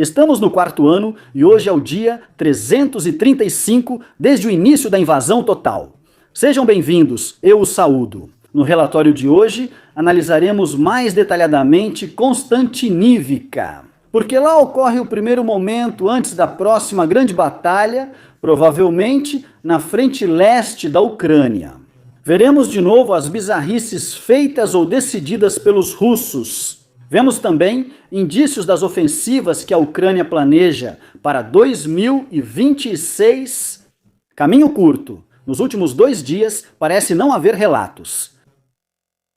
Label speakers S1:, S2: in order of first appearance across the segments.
S1: Estamos no quarto ano e hoje é o dia 335 desde o início da invasão total. Sejam bem-vindos, eu os saúdo. No relatório de hoje, analisaremos mais detalhadamente Constantinívica, porque lá ocorre o primeiro momento antes da próxima grande batalha, provavelmente na frente leste da Ucrânia. Veremos de novo as bizarrices feitas ou decididas pelos russos. Vemos também indícios das ofensivas que a Ucrânia planeja para 2026. Caminho curto. Nos últimos 2 dias, parece não haver relatos.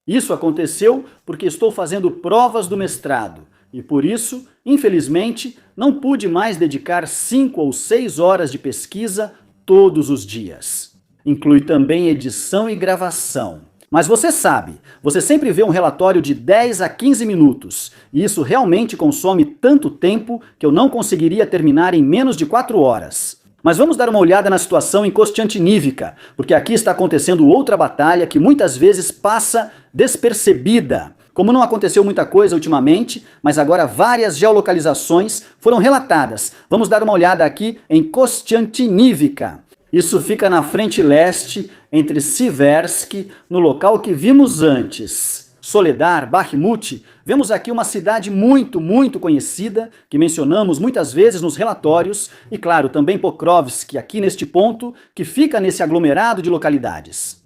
S1: Isso aconteceu porque estou fazendo provas do mestrado e, por isso, infelizmente, não pude mais dedicar 5 ou 6 horas de pesquisa todos os dias. Inclui também edição e gravação. Mas você sabe, você sempre vê um relatório de 10 a 15 minutos, e isso realmente consome tanto tempo que eu não conseguiria terminar em menos de 4 horas. Mas vamos dar uma olhada na situação em Constantinívica, porque aqui está acontecendo outra batalha que muitas vezes passa despercebida. Como não aconteceu muita coisa ultimamente, mas agora várias geolocalizações foram relatadas. Vamos dar uma olhada aqui em Constantinívica. Isso fica na frente leste, entre Siversk, no local que vimos antes. Soledar, Bakhmut, vemos aqui uma cidade muito conhecida, que mencionamos muitas vezes nos relatórios, e claro, também Pokrovsk, aqui neste ponto, que fica nesse aglomerado de localidades.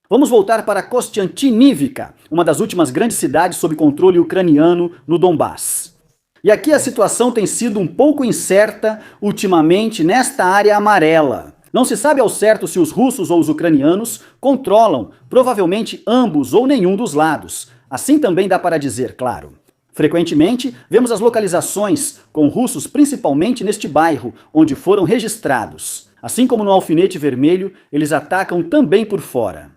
S1: Vamos voltar para Constantinívica, uma das últimas grandes cidades sob controle ucraniano no Donbass. E aqui a situação tem sido um pouco incerta ultimamente nesta área amarela. Não se sabe ao certo se os russos ou os ucranianos controlam, provavelmente ambos ou nenhum dos lados. Assim também dá para dizer, claro. Frequentemente, vemos as localizações, com russos principalmente neste bairro, onde foram registrados. Assim como no Alfinete Vermelho, eles atacam também por fora.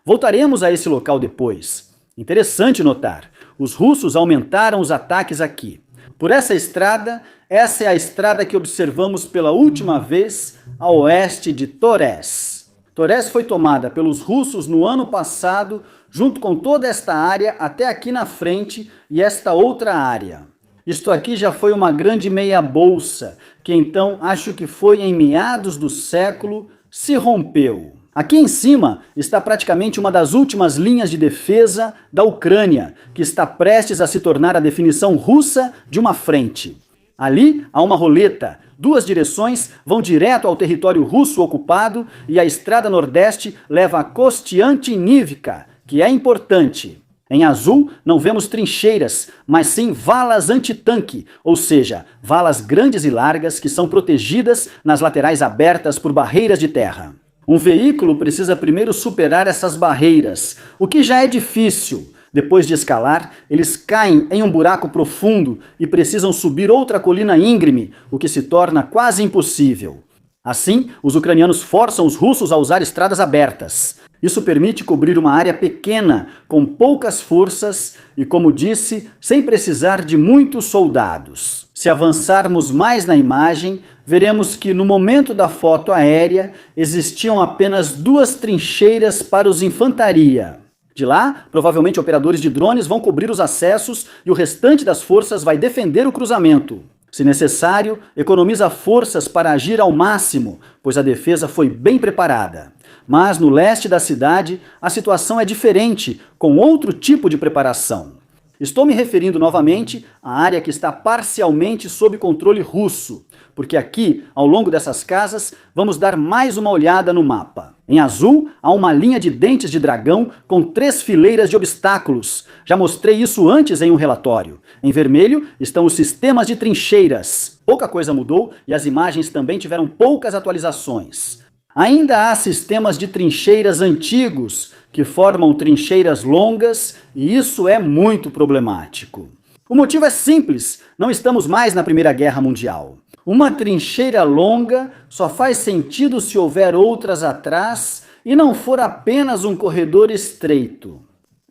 S1: Voltaremos a esse local depois. Interessante notar, os russos aumentaram os ataques aqui. Por essa estrada, essa é a estrada que observamos pela última vez a oeste de Torez. Torez foi tomada pelos russos no ano passado, junto com toda esta área até aqui na frente e esta outra área. Isto aqui já foi uma grande meia-bolsa, que então acho que foi em meados do século, se rompeu. Aqui em cima está praticamente uma das últimas linhas de defesa da Ucrânia, que está prestes a se tornar a definição russa de uma frente. Ali há uma roleta, 2 direções vão direto ao território russo ocupado e a estrada nordeste leva a Constantinívica, que é importante. Em azul não vemos trincheiras, mas sim valas antitanque, ou seja, valas grandes e largas que são protegidas nas laterais abertas por barreiras de terra. Um veículo precisa primeiro superar essas barreiras, o que já é difícil. Depois de escalar, eles caem em um buraco profundo e precisam subir outra colina íngreme, o que se torna quase impossível. Assim, os ucranianos forçam os russos a usar estradas abertas. Isso permite cobrir uma área pequena, com poucas forças e, como disse, sem precisar de muitos soldados. Se avançarmos mais na imagem, veremos que no momento da foto aérea existiam apenas 2 trincheiras para os infantaria. De lá, provavelmente operadores de drones vão cobrir os acessos e o restante das forças vai defender o cruzamento. Se necessário, economiza forças para agir ao máximo, pois a defesa foi bem preparada. Mas no leste da cidade, a situação é diferente, com outro tipo de preparação. Estou me referindo novamente à área que está parcialmente sob controle russo, porque aqui, ao longo dessas casas, vamos dar mais uma olhada no mapa. Em azul, há uma linha de dentes de dragão com 3 fileiras de obstáculos. Já mostrei isso antes em um relatório. Em vermelho estão os sistemas de trincheiras. Pouca coisa mudou e as imagens também tiveram poucas atualizações. Ainda há sistemas de trincheiras antigos, que formam trincheiras longas, e isso é muito problemático. O motivo é simples, não estamos mais na Primeira Guerra Mundial. Uma trincheira longa só faz sentido se houver outras atrás e não for apenas um corredor estreito.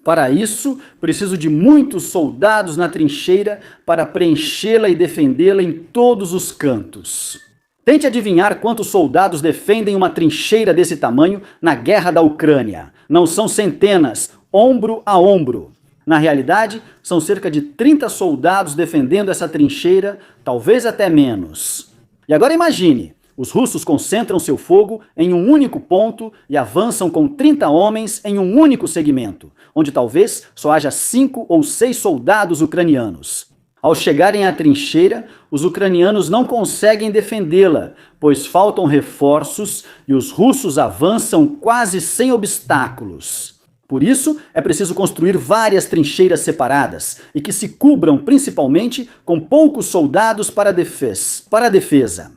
S1: Para isso, preciso de muitos soldados na trincheira para preenchê-la e defendê-la em todos os cantos. Tente adivinhar quantos soldados defendem uma trincheira desse tamanho na guerra da Ucrânia. Não são centenas, ombro a ombro. Na realidade, são cerca de 30 soldados defendendo essa trincheira, talvez até menos. E agora imagine, os russos concentram seu fogo em um único ponto e avançam com 30 homens em um único segmento, onde talvez só haja 5 ou 6 soldados ucranianos. Ao chegarem à trincheira, os ucranianos não conseguem defendê-la, pois faltam reforços e os russos avançam quase sem obstáculos. Por isso, é preciso construir várias trincheiras separadas e que se cubram principalmente com poucos soldados para a defesa.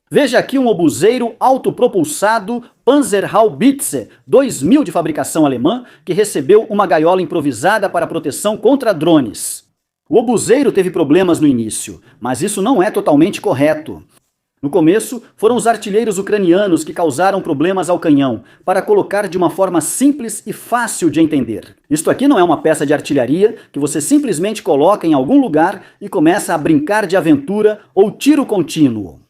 S1: Veja aqui um obuseiro autopropulsado Panzerhaubitze 2000 de fabricação alemã que recebeu uma gaiola improvisada para proteção contra drones. O obuseiro teve problemas no início, mas isso não é totalmente correto. No começo, foram os artilheiros ucranianos que causaram problemas ao canhão, para colocar de uma forma simples e fácil de entender. Isto aqui não é uma peça de artilharia que você simplesmente coloca em algum lugar e começa a brincar de aventura ou tiro contínuo.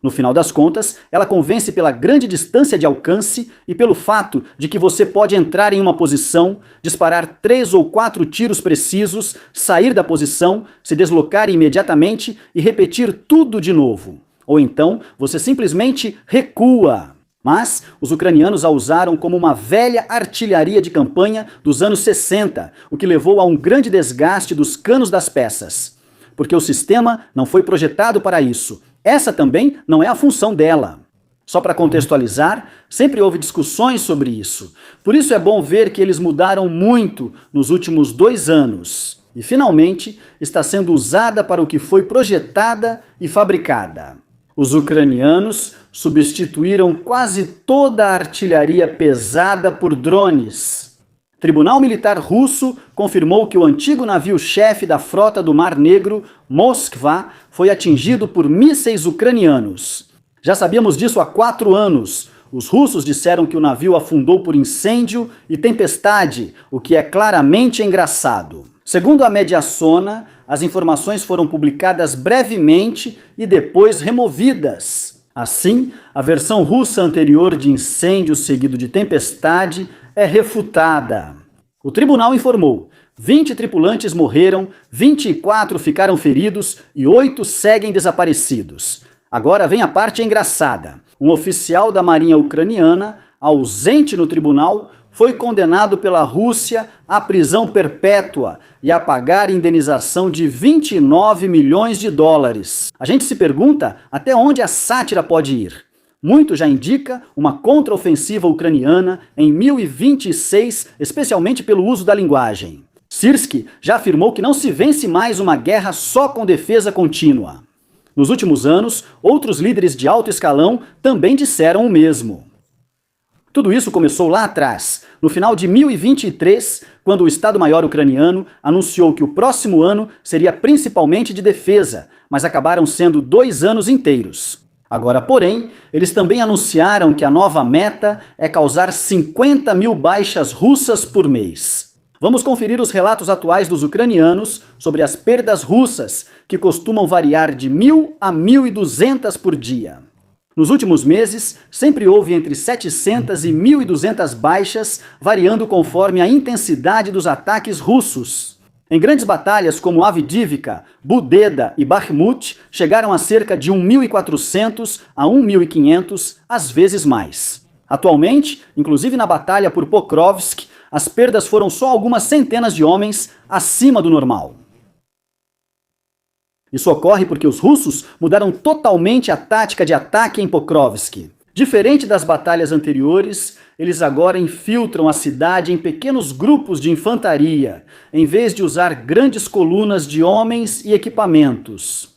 S1: No final das contas, ela convence pela grande distância de alcance e pelo fato de que você pode entrar em uma posição, disparar 3 ou 4 tiros precisos, sair da posição, se deslocar imediatamente e repetir tudo de novo. Ou então, você simplesmente recua. Mas os ucranianos a usaram como uma velha artilharia de campanha dos anos 60, o que levou a um grande desgaste dos canos das peças. Porque o sistema não foi projetado para isso. Essa também não é a função dela. Só para contextualizar, sempre houve discussões sobre isso. Por isso é bom ver que eles mudaram muito nos últimos 2 anos. E finalmente está sendo usada para o que foi projetada e fabricada. Os ucranianos substituíram quase toda a artilharia pesada por drones. O Tribunal Militar Russo confirmou que o antigo navio-chefe da frota do Mar Negro, Moskva, foi atingido por mísseis ucranianos. Já sabíamos disso há 4 anos. Os russos disseram que o navio afundou por incêndio e tempestade, o que é claramente engraçado. Segundo a Mediasona, as informações foram publicadas brevemente e depois removidas. Assim, a versão russa anterior de incêndio seguido de tempestade é refutada. O tribunal informou: 20 tripulantes morreram, 24 ficaram feridos e 8 seguem desaparecidos. Agora vem a parte engraçada. Um oficial da Marinha Ucraniana, ausente no tribunal, foi condenado pela Rússia à prisão perpétua e a pagar indenização de 29 milhões de dólares. A gente se pergunta até onde a sátira pode ir. Muito já indica uma contraofensiva ucraniana em 2026, especialmente pelo uso da linguagem. Sirski já afirmou que não se vence mais uma guerra só com defesa contínua. Nos últimos anos, outros líderes de alto escalão também disseram o mesmo. Tudo isso começou lá atrás, no final de 2023, quando o Estado-Maior ucraniano anunciou que o próximo ano seria principalmente de defesa, mas acabaram sendo 2 anos inteiros. Agora, porém, eles também anunciaram que a nova meta é causar 50 mil baixas russas por mês. Vamos conferir os relatos atuais dos ucranianos sobre as perdas russas, que costumam variar de 1.000 a 1.200 por dia. Nos últimos meses, sempre houve entre 700 e 1.200 baixas, variando conforme a intensidade dos ataques russos. Em grandes batalhas como Avdiivka, Budeda e Bakhmut, chegaram a cerca de 1.400 a 1.500, às vezes mais. Atualmente, inclusive na batalha por Pokrovsk, as perdas foram só algumas centenas de homens acima do normal. Isso ocorre porque os russos mudaram totalmente a tática de ataque em Pokrovsk. Diferente das batalhas anteriores, eles agora infiltram a cidade em pequenos grupos de infantaria, em vez de usar grandes colunas de homens e equipamentos.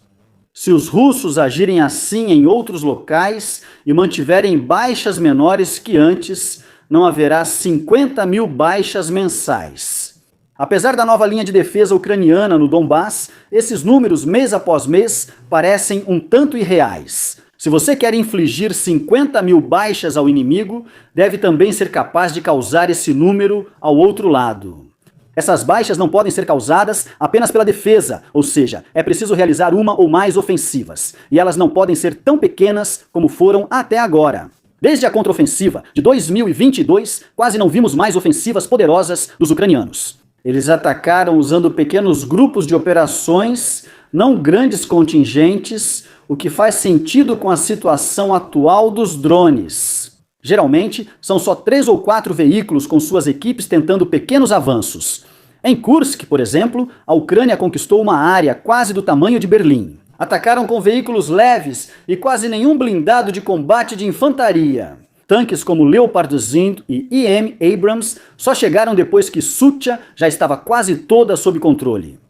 S1: Se os russos agirem assim em outros locais e mantiverem baixas menores que antes, não haverá 50 mil baixas mensais. Apesar da nova linha de defesa ucraniana no Donbass, esses números, mês após mês, parecem um tanto irreais. Se você quer infligir 50 mil baixas ao inimigo, deve também ser capaz de causar esse número ao outro lado. Essas baixas não podem ser causadas apenas pela defesa, ou seja, é preciso realizar uma ou mais ofensivas, e elas não podem ser tão pequenas como foram até agora. Desde a contraofensiva de 2022, quase não vimos mais ofensivas poderosas dos ucranianos. Eles atacaram usando pequenos grupos de operações, não grandes contingentes, o que faz sentido com a situação atual dos drones. Geralmente, são só 3 ou 4 veículos com suas equipes tentando pequenos avanços. Em Kursk, por exemplo, a Ucrânia conquistou uma área quase do tamanho de Berlim. Atacaram com veículos leves e quase nenhum blindado de combate de infantaria. Tanques como Leopard Zend e IM Abrams só chegaram depois que Sucha já estava quase toda sob controle.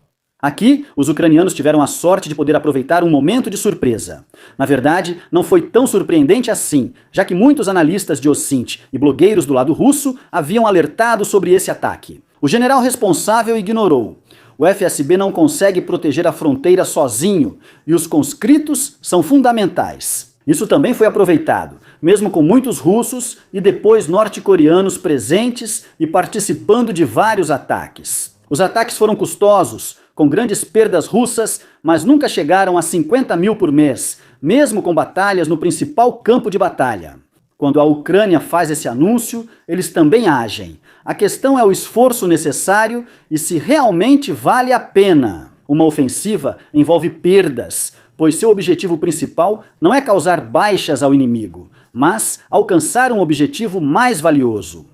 S1: Aqui, os ucranianos tiveram a sorte de poder aproveitar um momento de surpresa. Na verdade, não foi tão surpreendente assim, já que muitos analistas de OSINT e blogueiros do lado russo haviam alertado sobre esse ataque. O general responsável ignorou. O FSB não consegue proteger a fronteira sozinho e os conscritos são fundamentais. Isso também foi aproveitado, mesmo com muitos russos e depois norte-coreanos presentes e participando de vários ataques. Os ataques foram custosos, com grandes perdas russas, mas nunca chegaram a 50 mil por mês, mesmo com batalhas no principal campo de batalha. Quando a Ucrânia faz esse anúncio, eles também agem. A questão é o esforço necessário e se realmente vale a pena. Uma ofensiva envolve perdas, pois seu objetivo principal não é causar baixas ao inimigo, mas alcançar um objetivo mais valioso.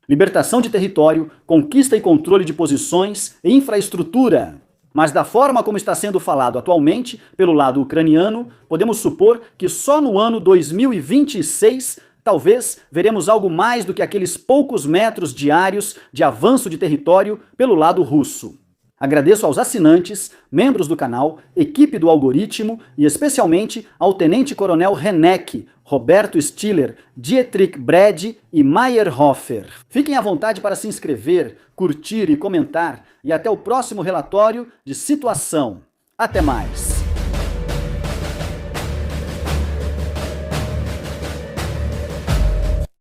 S1: Libertação de território, conquista e controle de posições e infraestrutura. Mas da forma como está sendo falado atualmente, pelo lado ucraniano, podemos supor que só no ano 2026, talvez, veremos algo mais do que aqueles poucos metros diários de avanço de território pelo lado russo. Agradeço aos assinantes, membros do canal, equipe do algoritmo e especialmente ao Tenente-Coronel Renek, Roberto Stiller, Dietrich Brede e Meyerhofer. Fiquem à vontade para se inscrever, curtir e comentar e até o próximo relatório de situação. Até mais!